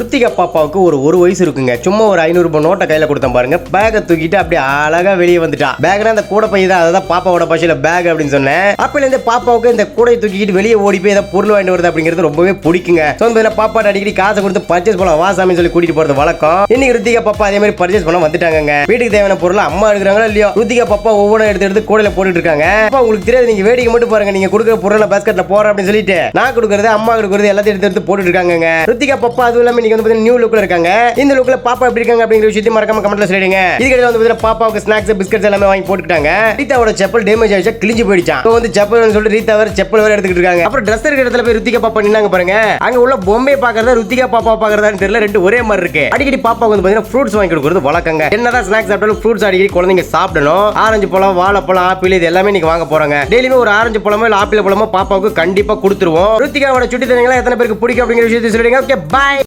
ருத்திகா பாப்பாவுக்கு ஒரு வயசு இருக்குங்க. சும்மா ஒரு 500 ரூபாய் நோட்டை கையில கொடுத்தேன் பாருங்க. பேக்கை தூக்கிட்டு அப்படியே அழகா வெளியே வந்துட்டா. பேக்னா அந்த கூட பை தான், அதான் பாப்பாவோட பாஷையில பேக் அப்படின்னு சொன்னேன். அப்பல இருந்து பாப்பாவுக்கு இந்த கூடையை தூக்கிட்டு வெளியே ஓடி போய் ஏதாவது பொருள் வாங்கிட்டு வருது அப்படிங்கிறது ரொம்பவே பிடிக்குங்க. சொந்த பாப்பாட்ட அடிக்கடி காசை கொடுத்து பர்ச்சேஸ் பண்ணலாம் வா சாமி சொல்லி கூட்டிட்டு போறது வழக்கம். இன்னைக்கு ருத்திகா பாப்பா அதே மாதிரி பர்ச்சேஸ் பண்ண வந்துட்டாங்க. வீட்டுக்கு தேவையான பொருள் அம்மா எடுக்கிறாங்களோ இல்லையோ, ருத்திகா பாப்பா ஒவ்வொன்றும் எடுத்து கூடையில போட்டுட்டு இருக்காங்க. அப்பா உங்களுக்கு தெரியாது, நீங்க வேடிக்கை மட்டும் பாருங்க. நீங்க கொடுக்குற பொருளை பாஸ்கெட்ல போற அப்படின்னு சொல்லிட்டு நான் கொடுக்கறது அம்மா கொடுக்கறது எல்லாத்தையும் எடுத்து போட்டுட்டு இருக்காங்க. ருத்திகா பாப்பா அதுவும் இல்லாம நீங்க வந்து நியூ லுக்ல இருக்காங்க. இந்த லுக்ல பாப்பா எப்படி இருக்காங்க அப்படிங்கிற விஷயத்தை மறக்காம கமெண்ட்ல சொல்லிடுங்க. இதுக்கிட்ட வந்து பாப்பாவுக்கு ஸ்நாக்ஸ் பிஸ்கட்ஸ் எல்லாமே வாங்கி போட்டுட்டாங்க. ரீதாவோட செப்பல் டேமேஜ் ஆயிடுச்சு, கிழிஞ்சு போயிடுச்சான். இப்போ வந்து செப்பல் சொல்லிட்டு ரீதா வேற செப்பல் வேற எடுத்துக்கிட்டு இருக்காங்க. அப்புறம் ட்ரெஸ் இருக்கிற இடத்துல போய் ருத்திகா பாப்பா நின்னாங்க பாருங்க. அங்க உள்ள பொம்மையை பாக்குறதா ருத்திகா பாப்பா பாக்குறதான்னு தெரியல, ரெண்டு ஒரே மாதிரி இருக்கு. அடிக்கடி பாப்பாவுக்கு வந்து பாத்தீங்கன்னா ஃப்ரூட்ஸ் வாங்கி கொடுக்குறது வழக்கங்க. என்னதான் ஸ்நாக்ஸ் சாப்பிட்டாலும் ஃப்ரூட்ஸ் அடிக்கடி குழந்தைங்க சாப்பிடணும். ஆரஞ்சு பழம், வாழைப்பழம், ஆப்பிள் இது எல்லாமே நீங்க வாங்க போறாங்க. டெய்லியுமே ஒரு ஆரஞ்சு பழமோ இல்ல ஆப்பிள் பழமோ பாப்பாவுக்கு கண்டிப்பா கொடுத்துருவோம். ருத்திகாவோட சுட்டி தரீங்களா எத்தனை பேருக்கு பிடிக்கும் அப்படிங்கிற விஷயத்தை சொல்லிடுங்க. Okay, by.